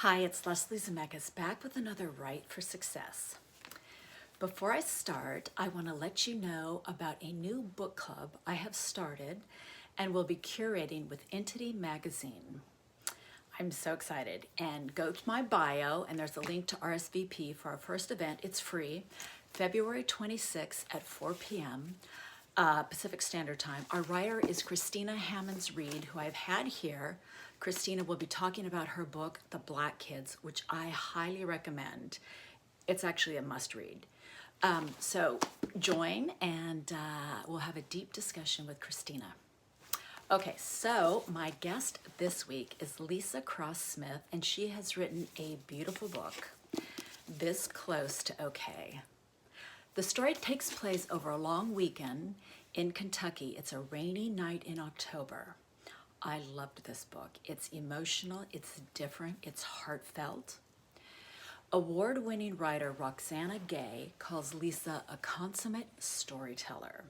Hi, it's Leslie Zemeckis back with another Write for Success. Before I start, I want to let you know about a new book club I have started and will be curating with Entity Magazine. I'm so excited. And go to my bio, and there's a link to RSVP for our first event. It's free, February 26th at 4 p.m. Pacific Standard Time. Our writer is Christina Hammonds-Reed, who I've had here. Christina will be talking about her book, The Black Kids, which I highly recommend. It's actually a must-read. So join, and we'll have a deep discussion with Christina. Okay, so my guest this week is Leesa Cross-Smith, and she has written a beautiful book, This Close to Okay. The story takes place over a long weekend in Kentucky. It's a rainy night in October. I loved this book. It's emotional, it's different, it's heartfelt. Award-winning writer Roxana Gay calls Leesa a consummate storyteller.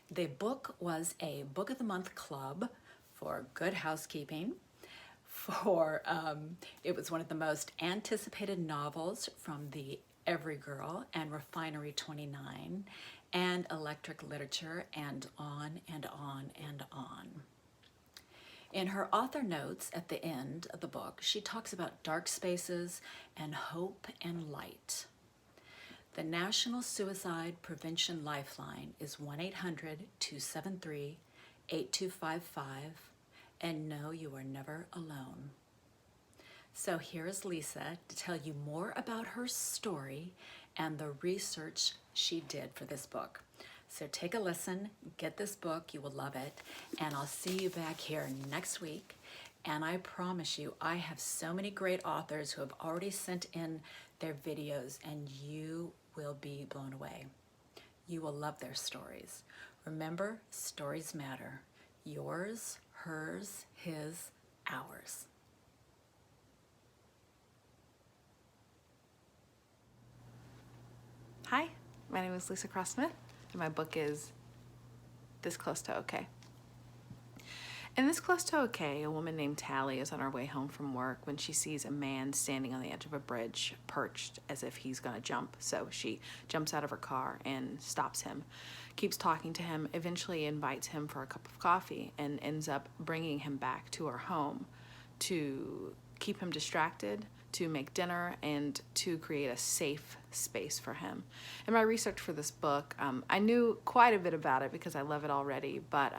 The book was a Book of the Month club for Good Housekeeping. It was one of the most anticipated novels from the Every Girl and Refinery 29 and Electric Literature, and on and on and on. In her author notes at the end of the book, she talks about dark spaces and hope and light. The National Suicide Prevention Lifeline is 1-800-273-8255, and no, you are never alone. So here is Leesa to tell you more about her story and the research she did for this book. So take a listen, get this book, you will love it, and I'll see you back here next week. And I promise you, I have so many great authors who have already sent in their videos, and you will be blown away. You will love their stories. Remember, stories matter. Yours, hers, his, ours. Hi, my name is Leesa Cross-Smith, and my book is This Close to Okay. In This Close to Okay, a woman named Tally is on her way home from work when she sees a man standing on the edge of a bridge, perched as if he's gonna jump. So she jumps out of her car and stops him, keeps talking to him, eventually invites him for a cup of coffee, and ends up bringing him back to her home to keep him distracted, to make dinner, and to create a safe space for him. In my research for this book, I knew quite a bit about it because I love it already, but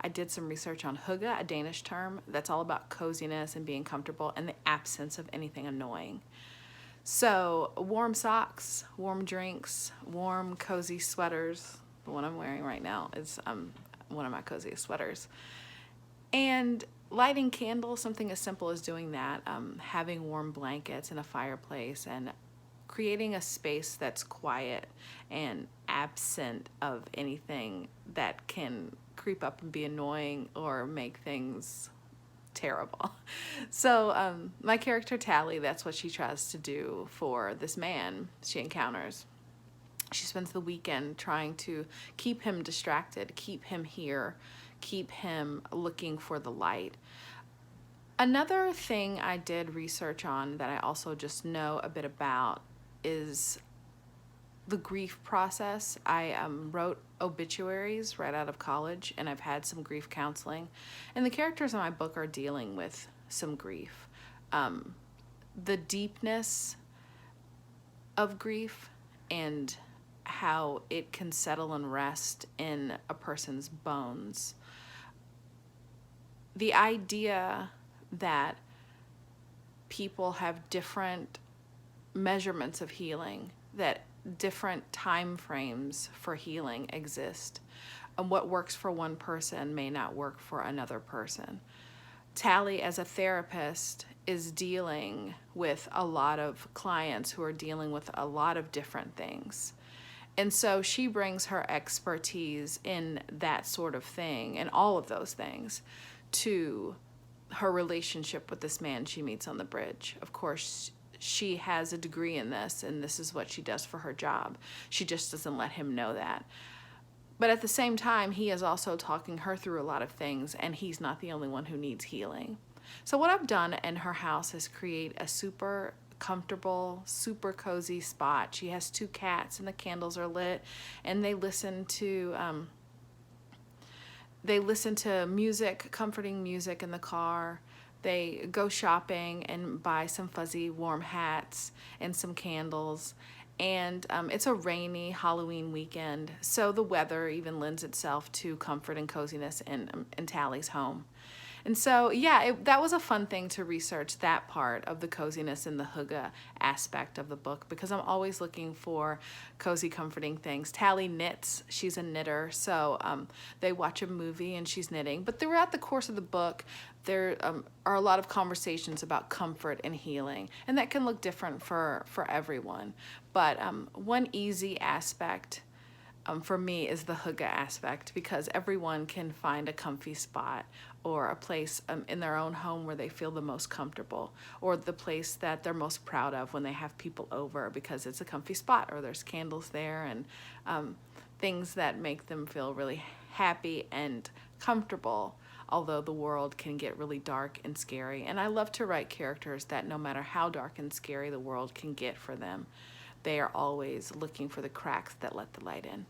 I did some research on hygge, a Danish term that's all about coziness and being comfortable and the absence of anything annoying. So warm socks, warm drinks, warm cozy sweaters. The one I'm wearing right now is one of my coziest sweaters. And lighting candles, something as simple as doing that, having warm blankets and a fireplace, and creating a space that's quiet and absent of anything that can creep up and be annoying or make things terrible. So my character Tally, that's what she tries to do for this man she encounters. She spends the weekend trying to keep him distracted, keep him here, keep him looking for the light. Another thing I did research on that I also just know a bit about is the grief process. I wrote obituaries right out of college, and I've had some grief counseling, and the characters in my book are dealing with some grief. The deepness of grief and how it can settle and rest in a person's bones. The idea that people have different measurements of healing, that different time frames for healing exist, and what works for one person may not work for another person. Tally, as a therapist, is dealing with a lot of clients who are dealing with a lot of different things. And so she brings her expertise in that sort of thing and all of those things to her relationship with this man she meets on the bridge. Of course, she has a degree in this, and this is what she does for her job. She just doesn't let him know that. But at the same time, he is also talking her through a lot of things, and he's not the only one who needs healing. So what I've done in her house is create a super comfortable, super cozy spot. She has 2 cats and the candles are lit, and they listen to music, comforting music in the car. They go shopping and buy some fuzzy warm hats and some candles. And it's a rainy Halloween weekend, so the weather even lends itself to comfort and coziness in Tally's home. And so, yeah, that was a fun thing to research, that part of the coziness and the hygge aspect of the book, because I'm always looking for cozy, comforting things. Tally knits. She's a knitter, so they watch a movie and she's knitting. But throughout the course of the book, there are a lot of conversations about comfort and healing, and that can look different for everyone. But one easy aspect for me is the hygge aspect, because everyone can find a comfy spot or a place in their own home where they feel the most comfortable, or the place that they're most proud of when they have people over because it's a comfy spot or there's candles there, and things that make them feel really happy and comfortable, although the world can get really dark and scary. And I love to write characters that no matter how dark and scary the world can get for them, they are always looking for the cracks that let the light in.